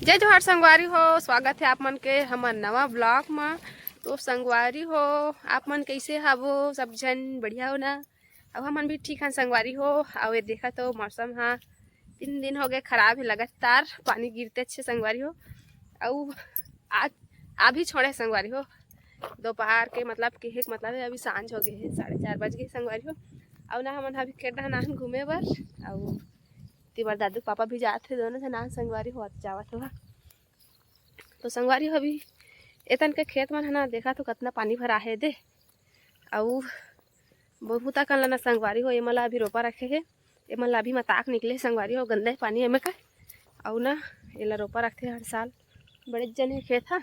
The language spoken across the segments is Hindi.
जय जोहार संगवारी हो। स्वागत है आप मन के हमर नवा ब्लॉग में। तो संगवारी हो, आप मन कैसे हवो? सब जन बढ़िया हो ना? अब हमन भी ठीक हैं संगवारी हो। और ये देखा तो मौसम हाँ 3 दिन हो गए खराब है, लगातार पानी गिरते अच्छे संगवारी हो। और आज अभी छोड़े संगवारी हो दोपहर के, मतलब के मतलब है अभी सांझ हो गए है, 4:30 बज गए संगवारी हो। और ना हमन अभी खेत नाहन घूमे बर, और तिबर दादू पापा भी जाते दोनों जना संगवारी हो जावत हुआ। तो संगवारी हो अभी एतन के खेत मन है ना, देखा तो कितना पानी भरा है दे। और बहुत कन ना संगवारी हो, एमला अभी रोपा रखे है, एमला अभी मताक निकले संगवारी हो, गंदा पानी एमे का। और ना एला रोपा रखते हर साल, बड़े जन है खेत हा।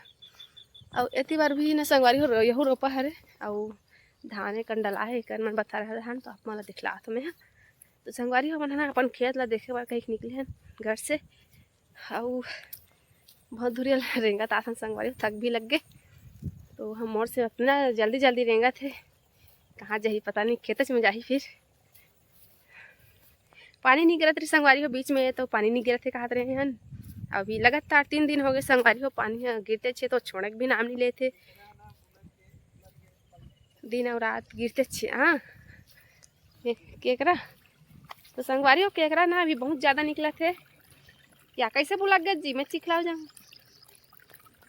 और एती बार भी ना संगवारी हो यहू रोपा हरे। और धान कंडला है कर मन बता रहा धान, तो आप मला दिखला तो मैं। तो संगवारी हो मन है ना अपन खेत ला देखे बार कहीं निकले हैं घर से। और बहुत दूर रेंगत आसन संगवारी, थक भी लग गए। तो हम मोर से अपना जल्दी जल्दी रेंगत थे, कहाँ जाही पता नहीं, खेत में जाही। फिर पानी नहीं गिरत रही संगवारी हो बीच में, तो पानी नहीं गिरत थे कहते रहे हन। अभी लगातार 3 दिन हो गए संगवारी हो, पानी गिरते छे तो छोड़क भी नाम नहीं लेते, दिन और रात गिरते छे। हाँ केकरा तो संगवारी हो केकरा ना अभी बहुत ज़्यादा निकला थे, या कैसे बुला गए जी मैं चिखलाओ जाऊँ।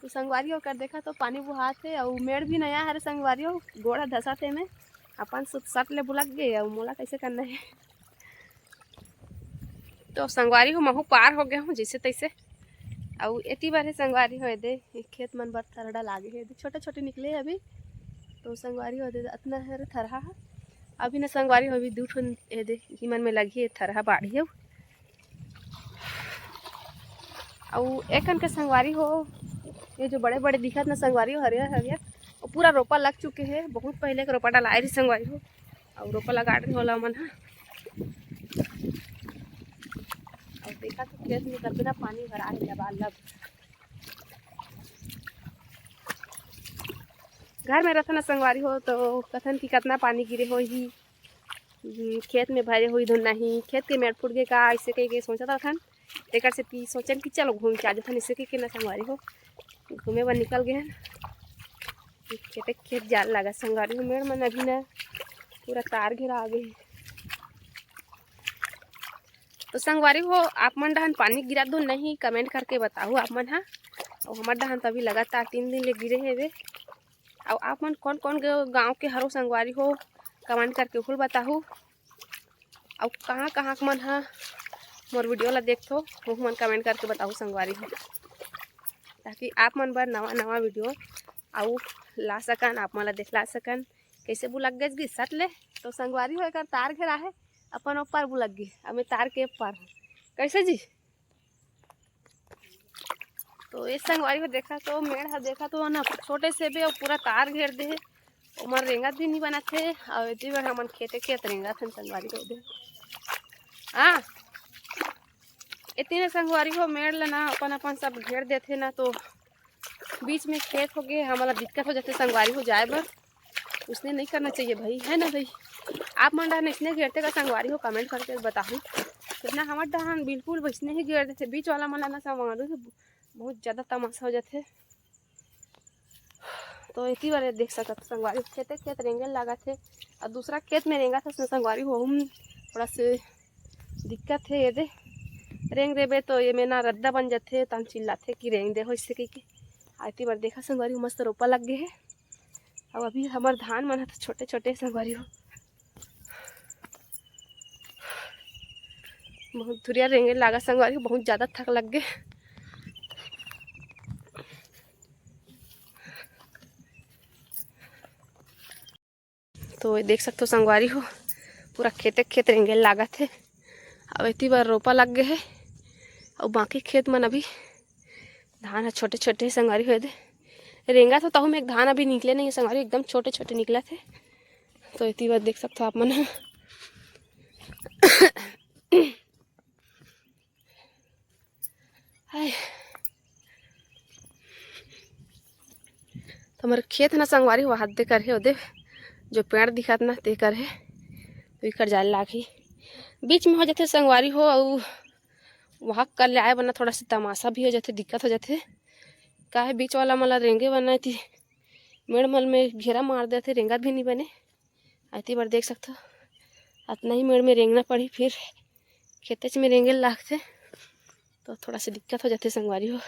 तो संगवारी हो कर देखा तो पानी बुहाते, और मेड़ भी नया है संगवारी हो, गोड़ा धसाते में अपन सट ले बुलक गए। और मोला कैसे करना है। तो संगवारी हो महू पार हो गया हूँ जैसे तैसे। और एती बार है संगवारी हो दे खेत मन बर थरड़ा लागे है, छोटे छोटे निकले अभी। तो संगवारी हो दे इतना है थरहा अभी ना संगवारी हो अभी 2 ठन दे मन में लगी है थरहा बाढ़ी हो। और एकन के संगवारी हो ये जो बड़े बड़े दिखत ना संगवारी हो हरियर हरियर, वो पूरा रोपा लग चुके हैं, बहुत पहले के रोपा डलाए रही संगवारी हो। और रोपा लगा रही होला मन हा। और देखा तो खेत में कितना पानी भरा है लबालब। घर में रहता ना संगवारी हो तो कथन की कितना पानी गिरे हो ही, खेत में भरे हुई धुन नहीं, खेत के मेड़ फुट गए का ऐसे कह के सोचा था थन। एक से पी सोचन कि चलो घूम के आ जाता, इससे के ना संगवारी हो घूमे बर निकल गए हैं। खेत खेत जाल लगा संगवारी हो, मेड़ मन अभी ना पूरा तार घेरा आ गए। तो संगवारी हो आप मन डहन पानी गिरा दो नहीं, कमेंट करके बताओ आप मन हा। और हमार डहन तो अभी लगातार 3 दिन ले गिरे है वे। और आप मन कौन कौन गाँव के हरो संगवारी हो, कमेंट करके फुल बताओ। और कहाँ कहाँ मन हा मोर वीडियो ला देखो वो मन कमेंट करके बताओ संगवारी हो, ताकि आप मन बर नवा नवा वीडियो आउ ला सकन, आप मन ला दिखला सकन कैसे बुलक गए सट ले। तो संगवारी हो एक तार घेरा है अपन ऊपर बुलक गई, अब तार के ऊपर कैसे जी। तो ये संगवारी हो देखा तो मेड़ है देखा तो ना छोटे से भी और पूरा तार घेर दे, उमर रेंगत भी नहीं बना थे। और जी बार हमन खेते खेत रेंगा थे संगवारी हो दे। हाँ इतने संगवारी हो मेड़ लेना अपन अपन सब घेर देते ना, तो बीच में खेत हो गए हमारा दिक्कत हो जाती संगवारी हो जाए बर। उसने नहीं करना चाहिए भाई, है ना भाई। आप मन डहान इसने घेरते का संगवारी हो कमेंट करके बताओ। कितना हमारे डहान बिल्कुल वैसने ही घेर देते, बीच वाला मन ना संगवारी बहुत ज़्यादा तमाशा हो जाते। तो इसी बार देख सकते संगवारी खेते खेत रेंगे लगा थे, और दूसरा खेत में रेंगा था उसमें संगवारी हो थोड़ा से दिक्कत है। ये दे रेंग देबे तो ये में ना रद्दा बन जाते, तो हम चिल्लाते कि रेंग दे हो इससे कही के। आती बार देखा संगवारी मस्त रोपा लग गए है। और अभी हमारे धान मन तो छोटे छोटे संगवारी हो बहुत धुरिया रेंगे लगा संगवारी हो, बहुत ज़्यादा थक लग गए। तो देख सकते हो संगवारी हो पूरा खेते खेत रेंगे लगा थे। अब इतनी बार रोपा लग गए है, और बाकी खेत मन अभी धान है छोटे छोटे संगवारी हो दे रेंगा तो ताहू में एक धान अभी निकले नहीं है संगवारी, एकदम छोटे छोटे निकला थे। तो इतनी बार देख सकते हो आप मन तो हमारे खेत ना संगवारी हो हाथ दे कर है ओदे जो पेड़ दिखत ना ते कर है, तो इकर जाल लागी बीच में हो जाते संगवारी हो। और वहाँ कर ले आए बना थोड़ा सा तमाशा भी हो जाते, दिक्कत हो जाते का है। बीच वाला मला रेंगे बनाई थी, मेड़ मल में घेरा मार देते, रेंगा भी नहीं बने। आती बार देख सकते हो इतना ही मेड़ में रेंगना पड़ी, फिर खेते में रेंगे लागते तो थोड़ा सा दिक्कत हो जाती संगवारी हो।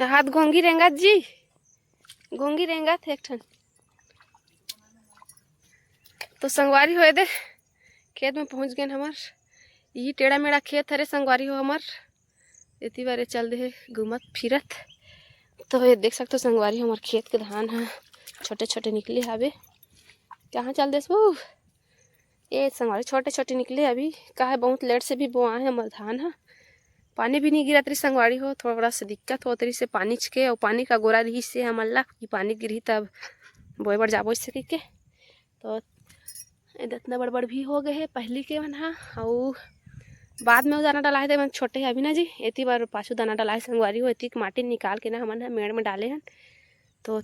हाथ घोंगी रेंगत जी, घोंगी रेंगत एक ठन तो संगवारी हो दे खेत में पहुंच गए हमार। यही टेढ़ा मेढ़ा खेत हरे संगवारी हो हमार, इतनी बारे चल दे घूमत फिरत। तो ये देख सकते हो संगवारी हमार खेत के धान है छोटे छोटे निकले हवे। कहाँ चल देस बू, ये संगवारी छोटे छोटे निकले अभी का है, बहुत लेट से भी बोआ है हमार धान है। पानी भी नहीं गिरा तरी संगवारी हो, थोड़ा सा दिक्कत हो तरी से पानी के, और पानी का गोरा रही से हमला कि पानी गिरी तब बोए बढ़ जाबो इससे के। तो इतना बड़बड़ भी हो गए है पहली के मन हा, और बाद में दाना डाला है तो मन छोटे है अभी ना जी। इतनी बार पाछू दाना डाला है संगवारी हो, इतनी माटी निकाल के ना हमन मेड़ में डाले हैं तो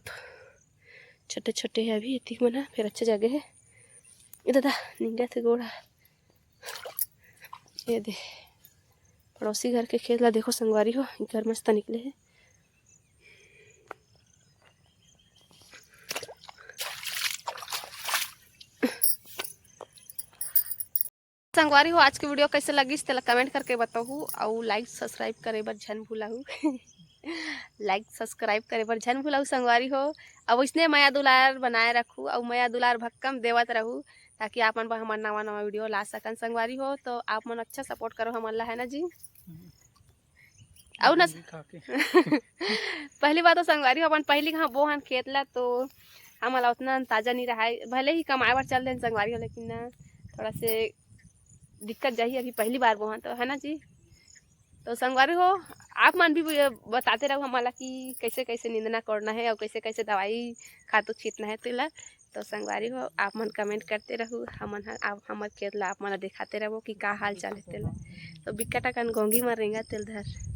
छोटे छोटे है अभी इतनी मन है। फिर अच्छे जगह है इधर दा निंगा थे गोड़ा। ये दे पड़ोसी घर के खेत ला देखो संगवारी हो, घर मस्त निकले है। संगवारी हो आज की वीडियो कैसे लगी तेला कमेंट करके बताओ, और लाइक सब्सक्राइब करे बर झन भूलाहू लाइक सब्सक्राइब करे बर झन भूलाहू संगवारी हो। अब इसने माया दुलार बनाए रखूँ और माया दुलार भक्कम देवत रहूँ, ताकि आप मन पर हमारा नवा नवा वीडियो ला सकन संगवारी हो। तो आप मन अच्छा सपोर्ट करो हमन ला, है ना जी। और ना पहली बात तो संगवारी हो अपन पहली कहाँ बोहन खेत ला, तो हमारा उतना ताज़ा नहीं रहा है, भले ही कमाए बार चल रहे संगवारी हो, लेकिन ना थोड़ा से दिक्कत जाही अभी पहली बार बोहन तो, है ना जी। तो संगवारी हो आप मन भी बताते रहो हमारा कि कैसे कैसे निंदना करना है और कैसे कैसे दवाई खातू छीटना है तेला। तो संगवारी हो आप मन कमेंट करते रहो, हमन आप हमारे खेत ला आप मन दिखाते रहो कि का हाल चाल है तेला। तो बिकटा कन गोंगी मारेंगा तेल धर।